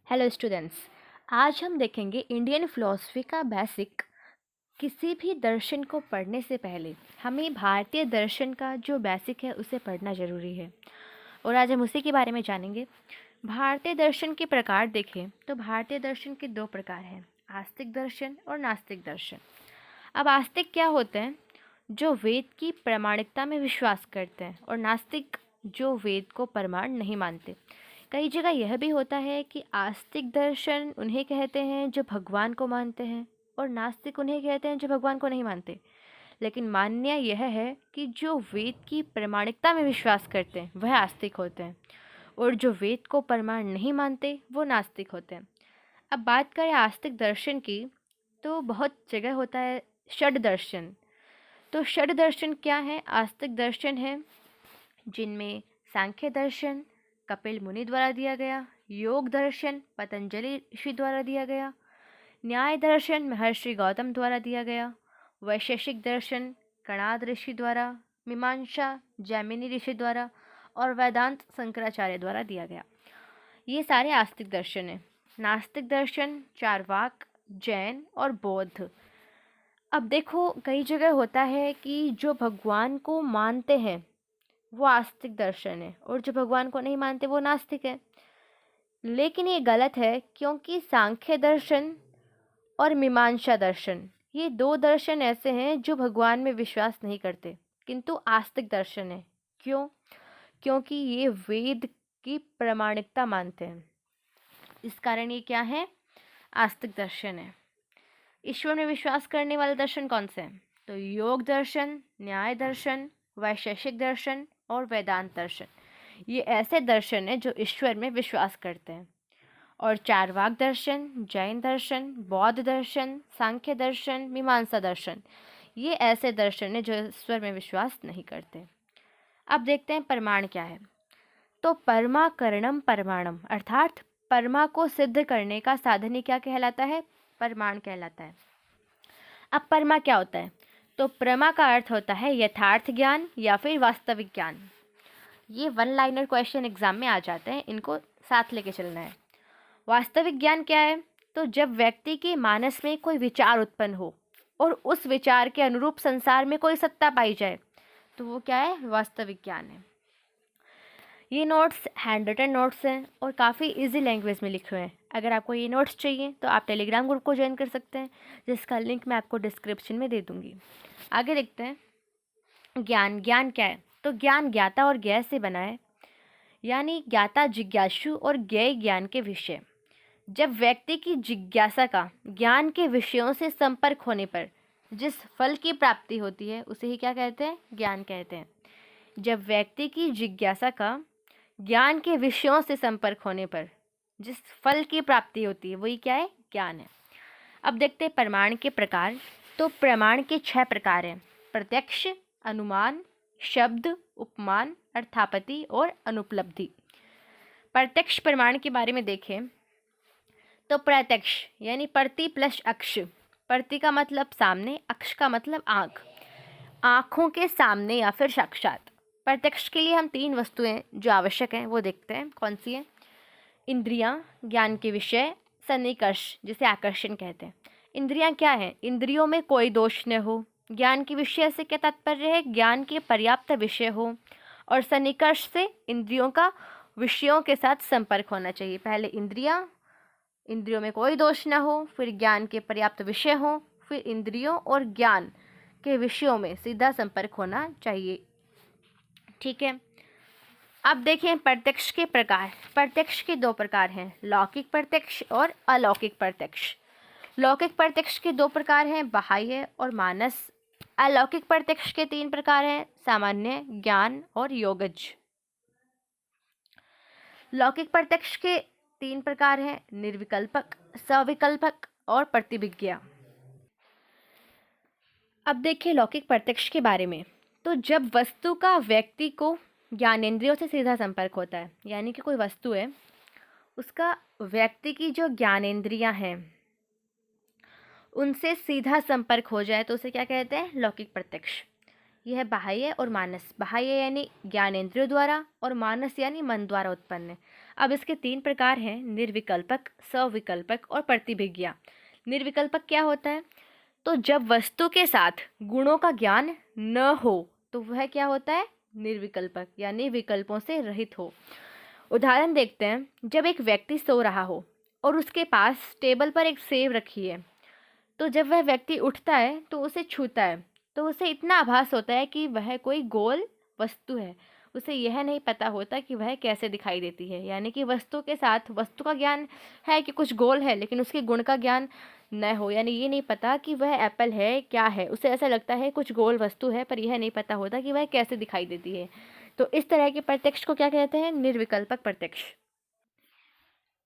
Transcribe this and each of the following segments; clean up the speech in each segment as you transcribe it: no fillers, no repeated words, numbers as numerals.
Hello students. आज हम देखेंगे इंडियन फिलॉसफी का बेसिक। किसी भी दर्शन को पढ़ने से पहले हमें भारतीय दर्शन का जो बेसिक है उसे पढ़ना ज़रूरी है और आज हम उसी के बारे में जानेंगे। भारतीय दर्शन के प्रकार देखें तो भारतीय दर्शन के दो प्रकार हैं, आस्तिक दर्शन और नास्तिक दर्शन। अब आस्तिक क्या होते हैं? जो वेद की प्रामाणिकता में विश्वास करते हैं, और नास्तिक जो वेद को प्रमाण नहीं मानते। कई जगह यह भी होता है कि आस्तिक दर्शन उन्हें कहते हैं जो भगवान को मानते हैं, और नास्तिक उन्हें कहते हैं जो भगवान को नहीं मानते। लेकिन मान्य यह है कि जो वेद की प्रामाणिकता में विश्वास करते हैं वह आस्तिक होते हैं, और जो वेद को प्रमाण नहीं मानते वो नास्तिक होते हैं। अब बात करें आस्तिक दर्शन की, तो बहुत जगह होता है षड दर्शन। तो षड दर्शन क्या है? आस्तिक दर्शन है जिनमें सांख्य दर्शन कपिल मुनि द्वारा दिया गया, योग दर्शन पतंजलि ऋषि द्वारा दिया गया, न्याय दर्शन महर्षि गौतम द्वारा दिया गया, वैशेषिक दर्शन कणाद ऋषि द्वारा, मीमांसा जैमिनी ऋषि द्वारा, और वेदांत शंकराचार्य द्वारा दिया गया। ये सारे आस्तिक दर्शन हैं। नास्तिक दर्शन चारवाक, जैन और बौद्ध। अब देखो, कई जगह होता है कि जो भगवान को मानते हैं वो आस्तिक दर्शन है, और जो भगवान को नहीं मानते वो नास्तिक है। लेकिन ये गलत है, क्योंकि सांख्य दर्शन और मीमांसा दर्शन, ये दो दर्शन ऐसे हैं जो भगवान में विश्वास नहीं करते, किंतु आस्तिक दर्शन है। क्यों? क्योंकि ये वेद की प्रामाणिकता मानते हैं, इस कारण ये क्या है? आस्तिक दर्शन है। ईश्वर में विश्वास करने वाले दर्शन कौन से हैं? तो योग दर्शन, न्याय दर्शन, वैशेषिक दर्शन और वेदांत दर्शन, ये ऐसे दर्शन हैं जो ईश्वर में विश्वास करते हैं। और चारवाक दर्शन, जैन दर्शन, बौद्ध दर्शन, सांख्य दर्शन, मीमांसा दर्शन, ये ऐसे दर्शन हैं जो ईश्वर में विश्वास नहीं करते। अब देखते हैं प्रमाण क्या है। तो परमाकरणम प्रमाणम, अर्थात परमा को सिद्ध करने का साधन ही क्या कहलाता है? प्रमाण कहलाता है। अब परमा क्या होता है? तो प्रमा का अर्थ होता है यथार्थ ज्ञान या फिर वास्तविक ज्ञान। ये वन लाइनर क्वेश्चन एग्जाम में आ जाते हैं, इनको साथ लेके चलना है। वास्तविक ज्ञान क्या है? तो जब व्यक्ति के मानस में कोई विचार उत्पन्न हो और उस विचार के अनुरूप संसार में कोई सत्ता पाई जाए, तो वो क्या है? वास्तविक ज्ञान है। ये नोट्स हैंड रिटन नोट्स हैं और काफ़ी इजी लैंग्वेज में लिखे हुए हैं। अगर आपको ये नोट्स चाहिए तो आप टेलीग्राम ग्रुप को ज्वाइन कर सकते हैं, जिसका लिंक मैं आपको डिस्क्रिप्शन में दे दूँगी। आगे देखते हैं। ज्ञान क्या है? तो ज्ञान ज्ञाता और ज्ञेय से बना है, यानी ज्ञाता जिज्ञासु और ज्ञेय ज्ञान के विषय। जब व्यक्ति की जिज्ञासा का ज्ञान के विषयों से संपर्क होने पर जिस फल की प्राप्ति होती है उसे ही क्या कहते हैं? ज्ञान कहते हैं। जब व्यक्ति की जिज्ञासा का ज्ञान के विषयों से संपर्क होने पर जिस फल की प्राप्ति होती है वही क्या है? ज्ञान है। अब देखते हैं प्रमाण के प्रकार। तो प्रमाण के 6 प्रकार हैं: प्रत्यक्ष, अनुमान, शब्द, उपमान, अर्थापत्ति और अनुपलब्धि। प्रत्यक्ष प्रमाण के बारे में देखें तो प्रत्यक्ष यानी प्रति प्लस अक्ष। प्रति का मतलब सामने, अक्ष का मतलब आँख, आँखों के सामने या फिर साक्षात। प्रत्यक्ष के लिए हम 3 वस्तुएं जो आवश्यक हैं वो देखते हैं। कौन सी है? इंद्रियां, ज्ञान के विषय, सन्निकर्ष जिसे आकर्षण कहते हैं। इंद्रियां क्या है? इंद्रियों में कोई दोष न हो। ज्ञान के विषय से क्या तात्पर्य है? ज्ञान के पर्याप्त विषय हो। और सन्निकर्ष से इंद्रियों का विषयों के साथ संपर्क होना चाहिए। पहले इंद्रियों में कोई दोष न हो, फिर ज्ञान के पर्याप्त विषय हो, फिर इंद्रियों और ज्ञान के विषयों में सीधा संपर्क होना चाहिए। ठीक है। अब देखें प्रत्यक्ष के प्रकार। प्रत्यक्ष के 2 प्रकार हैं, लौकिक प्रत्यक्ष और अलौकिक प्रत्यक्ष। लौकिक प्रत्यक्ष के 2 प्रकार हैं, बाह्य और मानस। अलौकिक प्रत्यक्ष के 3 प्रकार हैं, सामान्य, ज्ञान और योगज। लौकिक प्रत्यक्ष के 3 प्रकार हैं, निर्विकल्पक, सविकल्पक और प्रतिभिज्ञा। अब देखिए लौकिक प्रत्यक्ष के बारे में। तो जब वस्तु का व्यक्ति को ज्ञानेंद्रियों से सीधा संपर्क होता है, यानी कि कोई वस्तु है, उसका व्यक्ति की जो ज्ञानेंद्रियां हैं उनसे सीधा संपर्क हो जाए तो उसे क्या कहते हैं? लौकिक प्रत्यक्ष। यह है बाह्य और मानस। बाह्य यानी ज्ञानेंद्रियों द्वारा और मानस यानी मन द्वारा उत्पन्न है। अब इसके 3 प्रकार हैं, निर्विकल्पक, सविकल्पक और प्रतिभिज्ञा। निर्विकल्पक क्या होता है? तो जब वस्तु के साथ गुणों का ज्ञान न हो तो वह क्या होता है? निर्विकल्पक, यानी विकल्पों से रहित हो। उदाहरण देखते हैं, जब एक व्यक्ति सो रहा हो और उसके पास टेबल पर एक सेब रखी है, तो जब वह व्यक्ति उठता है तो उसे छूता है तो उसे इतना आभास होता है कि वह कोई गोल वस्तु है। उसे यह नहीं पता होता कि वह कैसे दिखाई देती है, यानी कि वस्तु के साथ वस्तु का ज्ञान है कि कुछ गोल है, लेकिन उसके गुण का ज्ञान न हो, यानी ये नहीं पता कि वह एप्पल है क्या है। उसे ऐसा लगता है कुछ गोल वस्तु है, पर यह नहीं पता होता कि वह कैसे दिखाई देती है। तो इस तरह के प्रत्यक्ष को क्या कहते हैं? निर्विकल्पक प्रत्यक्ष।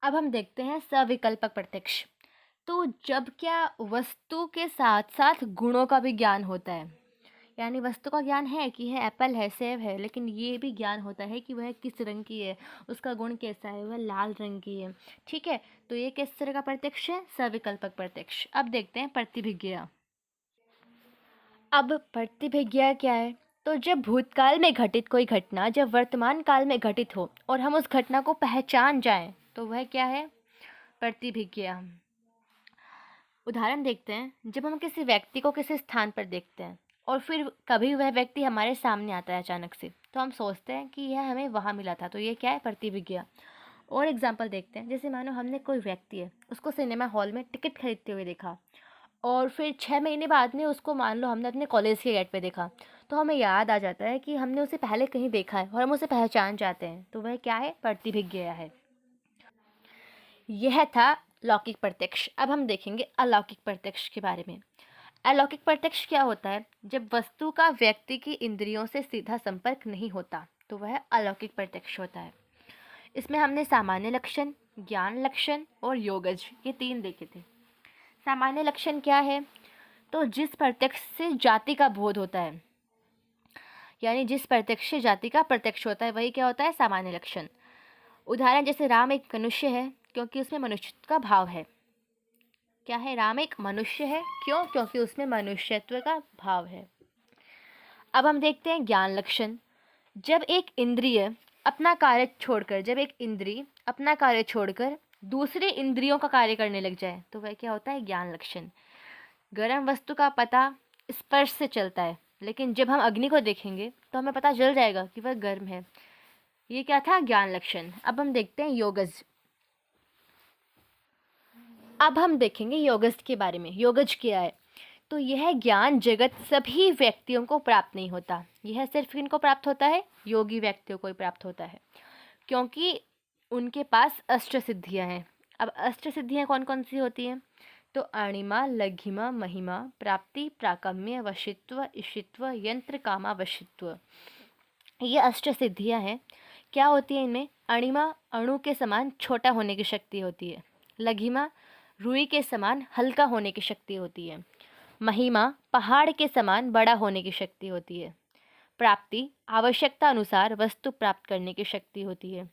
अब हम देखते हैं सविकल्पक प्रत्यक्ष। तो जब क्या वस्तु के साथ साथ गुणों का भी ज्ञान होता है, यानी वस्तु का ज्ञान है कि यह एप्पल है, सेब है, लेकिन ये भी ज्ञान होता है कि वह किस रंग की है, उसका गुण कैसा है, वह लाल रंग की है। ठीक है, तो ये किस तरह का प्रत्यक्ष है? सविकल्पक प्रत्यक्ष। अब देखते हैं प्रतिभिज्ञा। अब प्रतिभिज्ञा क्या है? तो जब भूतकाल में घटित कोई घटना जब वर्तमान काल में घटित हो और हम उस घटना को पहचान जाएं, तो वह क्या है? प्रतिभिज्ञा। उदाहरण देखते हैं, जब हम किसी व्यक्ति को किसी स्थान पर देखते हैं और फिर कभी वह व्यक्ति हमारे सामने आता है अचानक से, तो हम सोचते हैं कि यह हमें वहाँ मिला था, तो ये क्या है? प्रतिभिज्ञा। और एग्जाम्पल देखते हैं, जैसे मानो हमने कोई व्यक्ति है, उसको सिनेमा हॉल में टिकट खरीदते हुए देखा और फिर 6 महीने बाद में उसको मान लो हमने अपने कॉलेज के गेट पे देखा, तो हमें याद आ जाता है कि हमने उसे पहले कहीं देखा है और हम उसे पहचान जाते हैं, तो वह क्या है? प्रतिभिज्ञा है। यह था लौकिक प्रत्यक्ष। अब हम देखेंगे अलौकिक प्रत्यक्ष के बारे में। अलौकिक प्रत्यक्ष क्या होता है? जब वस्तु का व्यक्ति की इंद्रियों से सीधा संपर्क नहीं होता, तो वह अलौकिक प्रत्यक्ष होता है। इसमें हमने सामान्य लक्षण, ज्ञान लक्षण और योगज, ये 3 देखे थे। सामान्य लक्षण क्या है? तो जिस प्रत्यक्ष से जाति का बोध होता है, यानी जिस प्रत्यक्ष से जाति का प्रत्यक्ष होता है, वही क्या होता है? सामान्य लक्षण। उदाहरण जैसे राम एक मनुष्य है क्योंकि उसमें मनुष्यत्व का भाव है। क्या है? राम एक मनुष्य है, क्यों? क्योंकि उसमें मनुष्यत्व का भाव है। अब हम देखते हैं ज्ञान लक्षण। जब एक इंद्रिय अपना कार्य छोड़कर दूसरे इंद्रियों का कार्य करने लग जाए, तो वह क्या होता है? ज्ञान लक्षण। गर्म वस्तु का पता स्पर्श से चलता है, लेकिन जब हम अग्नि को देखेंगे तो हमें पता चल जाएगा कि वह गर्म है। ये क्या था? ज्ञान लक्षण। अब हम देखते हैं योगज। अब हम देखेंगे योगज के बारे में। योगज क्या है? तो यह ज्ञान जगत सभी व्यक्तियों को प्राप्त नहीं होता। यह सिर्फ किनको प्राप्त होता है? योगी व्यक्तियों को ही प्राप्त होता है, क्योंकि उनके पास अष्ट सिद्धियां हैं। अब अष्ट सिद्धियां कौन कौन सी होती हैं? तो अणिमा, लघिमा, महिमा, प्राप्ति, प्राकम्य, वशित्व, इशित्व, यंत्र, कामा, वशित्व, ये अष्ट सिद्धियां हैं। क्या होती है इनमें? अणिमा अणु के समान छोटा होने की शक्ति होती है। लघिमा रुई के समान हल्का होने की शक्ति होती है। महिमा पहाड़ के समान बड़ा होने की शक्ति होती है। प्राप्ति आवश्यकता अनुसार वस्तु प्राप्त करने की शक्ति होती है।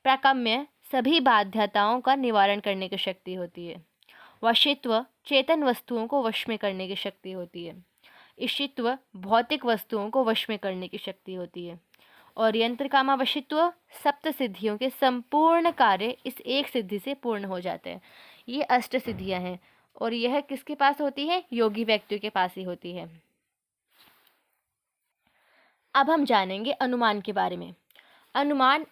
प्राकम्य सभी बाध्यताओं का निवारण करने की शक्ति होती है। वशित्व चेतन वस्तुओं को वश में करने की शक्ति होती है। इशित्व भौतिक वस्तुओं को वश में करने की शक्ति होती है। और यंत्र कामा वशित्व सप्त सिद्धियों के संपूर्ण कार्य इस एक सिद्धि से पूर्ण हो जाते हैं। ये अष्ट सिद्धियां हैं और यह किसके पास होती है? योगी व्यक्तियों के पास ही होती है। अब हम जानेंगे अनुमान के बारे में। अनुमान,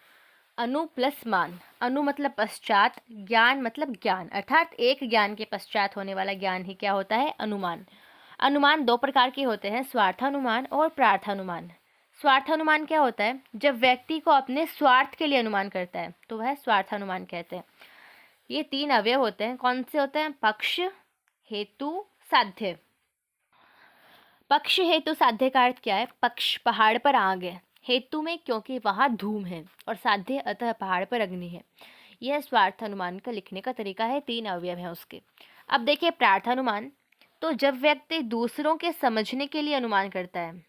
अनु प्लस मान। अनु मतलब पश्चात, ज्ञान मतलब ज्ञान, अर्थात एक ज्ञान के पश्चात होने वाला ज्ञान ही क्या होता है? अनुमान। अनुमान 2 प्रकार के होते हैं, स्वार्थानुमान और प्रार्थानुमान। स्वार्थानुमान क्या होता है? जब व्यक्ति को अपने स्वार्थ के लिए अनुमान करता है, तो वह स्वार्थानुमान कहते हैं। ये 3 अवयव होते हैं। कौन से होते हैं? पक्ष, हेतु, साध्य। पक्ष, हेतु, साध्य का अर्थ क्या है? पक्ष पहाड़ पर आग है, हेतु में क्योंकि वहाँ धूम है, और साध्य अतः पहाड़ पर अग्नि है। यह स्वार्थानुमान का लिखने का तरीका है, 3 अवयव हैं उसके। अब देखिए प्रार्थानुमान। तो जब व्यक्ति दूसरों के समझने के लिए अनुमान करता है,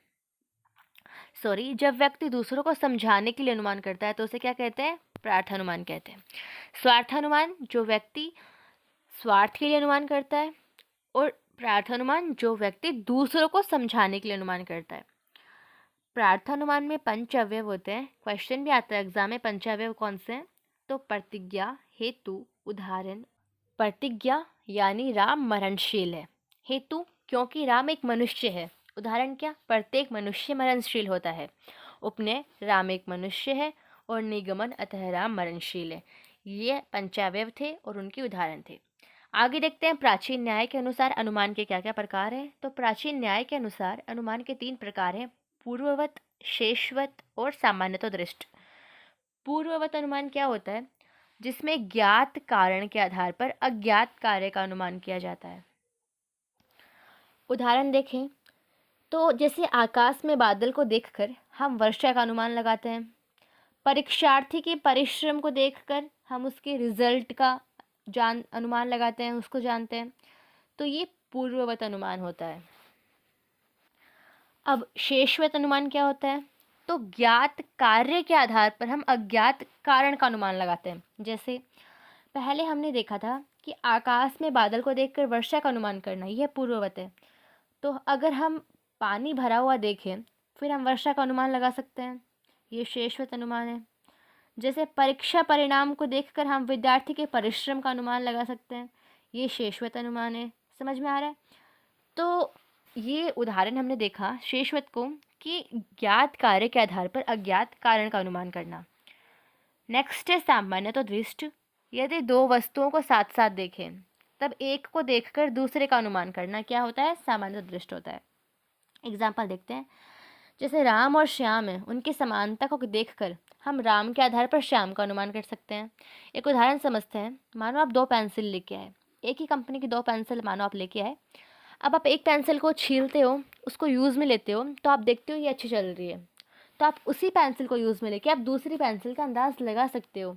जब व्यक्ति दूसरों को समझाने के लिए अनुमान करता है, तो उसे क्या कहते हैं? प्रार्थानुमान कहते हैं। स्वार्थानुमान जो व्यक्ति स्वार्थ के लिए अनुमान करता है, और प्रार्थानुमान जो व्यक्ति दूसरों को समझाने के लिए अनुमान करता है। प्रार्थानुमान में 5 अवयव होते हैं। क्वेश्चन भी आता है एग्जाम में, 5 अवयव कौन से हैं? तो प्रतिज्ञा, हेतु, उदाहरण। प्रतिज्ञा यानी राम मरणशील है। हेतु, क्योंकि राम एक मनुष्य है। उदाहरण क्या, प्रत्येक मनुष्य मरणशील होता है। उपनय, राम एक मनुष्य है। और निगमन, अतः राम मरणशील है। ये पंचावयव थे और उनके उदाहरण थे। आगे देखते हैं प्राचीन न्याय के अनुसार अनुमान के क्या क्या प्रकार हैं। तो प्राचीन न्याय के अनुसार अनुमान के 3 प्रकार हैं, पूर्ववत, शेषवत और सामान्यतो दृष्ट। पूर्ववत अनुमान क्या होता है, जिसमें ज्ञात कारण के आधार पर अज्ञात कार्य का अनुमान किया जाता है। उदाहरण देखें तो जैसे आकाश में बादल को देखकर हम वर्षा का अनुमान लगाते हैं। परीक्षार्थी के परिश्रम को देखकर हम उसके रिजल्ट का अनुमान लगाते हैं, उसको जानते हैं। तो ये पूर्ववत अनुमान होता है। अब शेषवत अनुमान क्या होता है, तो ज्ञात कार्य के आधार पर हम अज्ञात कारण का अनुमान लगाते हैं। जैसे पहले हमने देखा था कि आकाश में बादल को देखकर वर्षा का अनुमान करना, यह पूर्ववत है। तो अगर हम पानी भरा हुआ देखें फिर हम वर्षा का अनुमान लगा सकते हैं, ये शेषवत अनुमान है। जैसे परीक्षा परिणाम को देखकर हम विद्यार्थी के परिश्रम का अनुमान लगा सकते हैं, ये शेषवत अनुमान है। समझ में आ रहा है। तो ये उदाहरण हमने देखा शेषवत को कि ज्ञात कार्य के आधार पर अज्ञात कारण का अनुमान करना। नेक्स्ट है सामान्यतो दृष्ट। यदि 2 वस्तुओं को साथ साथ देखें तब एक को देखकर दूसरे का अनुमान करना क्या होता है, सामान्यतो दृष्ट होता है। एग्जाम्पल देखते हैं, जैसे राम और श्याम है, उनकी समानता को देखकर हम राम के आधार पर श्याम का अनुमान कर सकते हैं। एक उदाहरण समझते हैं। मानो आप 2 पेंसिल लेके आए, एक ही कंपनी की 2 पेंसिल मानो आप लेके आए। अब आप एक पेंसिल को छीलते हो, उसको यूज़ में लेते हो, तो आप देखते हो ये अच्छी चल रही है। तो आप उसी पेंसिल को यूज़ में लेके आप दूसरी पेंसिल का अंदाज़ लगा सकते हो,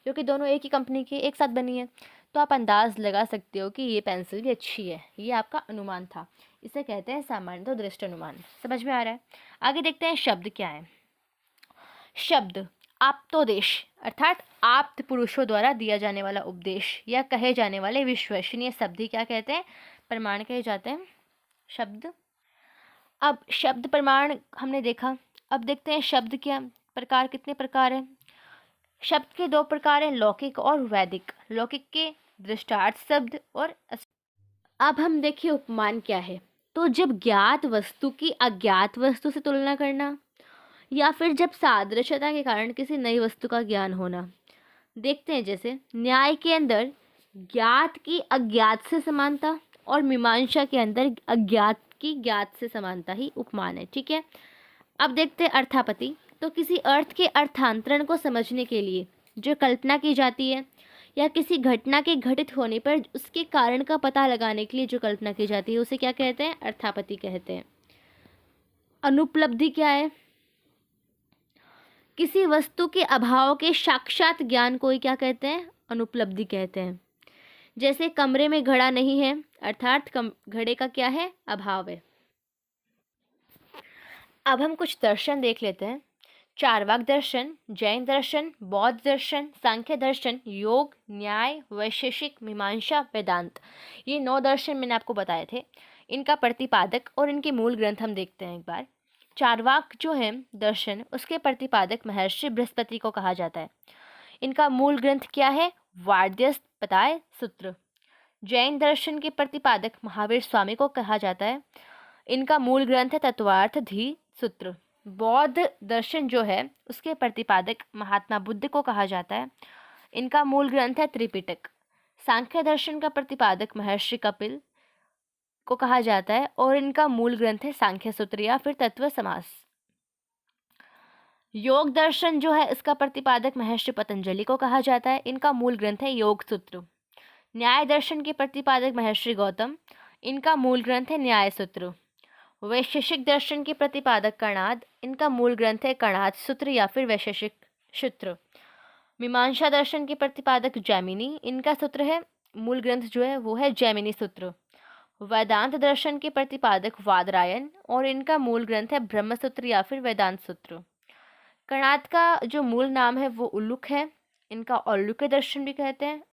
क्योंकि दोनों एक ही कंपनी की एक साथ बनी है। तो आप अंदाज़ लगा सकते हो कि ये पेंसिल भी अच्छी है। ये आपका अनुमान था। इसे कहते हैं सामान्यतो दृष्ट अनुमान। समझ में आ रहा है। आगे देखते हैं शब्द क्या है। शब्द आप्तोदेश अर्थात आप्त पुरुषों द्वारा दिया जाने वाला उपदेश या कहे जाने वाले विश्वसनीय शब्द ही क्या कहते हैं, प्रमाण कहे जाते हैं। शब्द, अब शब्द प्रमाण हमने देखा। अब देखते हैं शब्द क्या प्रकार, कितने प्रकार हैं। शब्द के 2 प्रकार हैं, लौकिक और वैदिक। लौकिक के दृष्टार्थ शब्द और अब हम देखिए उपमान क्या है। तो जब ज्ञात वस्तु की अज्ञात वस्तु से तुलना करना, या फिर जब सादृश्यता के कारण किसी नई वस्तु का ज्ञान होना। देखते हैं जैसे न्याय के अंदर ज्ञात की अज्ञात से समानता और मीमांसा के अंदर अज्ञात की ज्ञात से समानता ही उपमान है। ठीक है। अब देखते हैं अर्थापत्ति। तो किसी अर्थ के अर्थांतरण को समझने के लिए जो कल्पना की जाती है, या किसी घटना के घटित होने पर उसके कारण का पता लगाने के लिए जो कल्पना की जाती है, उसे क्या कहते हैं, अर्थापत्ति कहते हैं। अनुपलब्धि क्या है, किसी वस्तु के अभाव के साक्षात ज्ञान को ही क्या कहते हैं, अनुपलब्धि कहते हैं। जैसे कमरे में घड़ा नहीं है, अर्थात घड़े का क्या है, अभाव है। अब हम कुछ दर्शन देख लेते हैं। चार्वाक दर्शन, जैन दर्शन, बौद्ध दर्शन, सांख्य दर्शन, योग, न्याय, वैशेषिक, मीमांसा, वेदांत। ये 9 दर्शन मैंने आपको बताए थे। इनका प्रतिपादक और इनके मूल ग्रंथ हम देखते हैं एक बार। चार्वाक जो है दर्शन, उसके प्रतिपादक महर्षि बृहस्पति को कहा जाता है। इनका मूल ग्रंथ क्या है, वार्ध्यस्पताय सूत्र। जैन दर्शन के प्रतिपादक महावीर स्वामी को कहा जाता है। इनका मूल ग्रंथ है तत्वार्थधि सूत्र। बौद्ध दर्शन जो है उसके प्रतिपादक महात्मा बुद्ध को कहा जाता है। इनका मूल ग्रंथ है त्रिपिटक। सांख्य दर्शन का प्रतिपादक महर्षि कपिल को कहा जाता है और इनका मूल ग्रंथ है सांख्य सूत्र या फिर तत्व समास। योग दर्शन जो है इसका प्रतिपादक महर्षि पतंजलि को कहा जाता है। इनका मूल ग्रंथ है योग सूत्र। न्याय दर्शन के प्रतिपादक महर्षि गौतम, इनका मूल ग्रंथ है न्याय सूत्र। वैशेषिक दर्शन के प्रतिपादक कणाद, इनका मूल ग्रंथ है कणाद सूत्र या फिर वैशेषिक सूत्र। मीमांसा दर्शन के प्रतिपादक जैमिनी, इनका सूत्र है, मूल ग्रंथ जो है वो है जैमिनी सूत्र। वेदांत दर्शन के प्रतिपादक वादरायण और इनका मूल ग्रंथ है ब्रह्मसूत्र या फिर वेदांत सूत्र। कणाद का जो मूल नाम है वो उल्लुक है, इनका औल्लुक्य दर्शन भी कहते हैं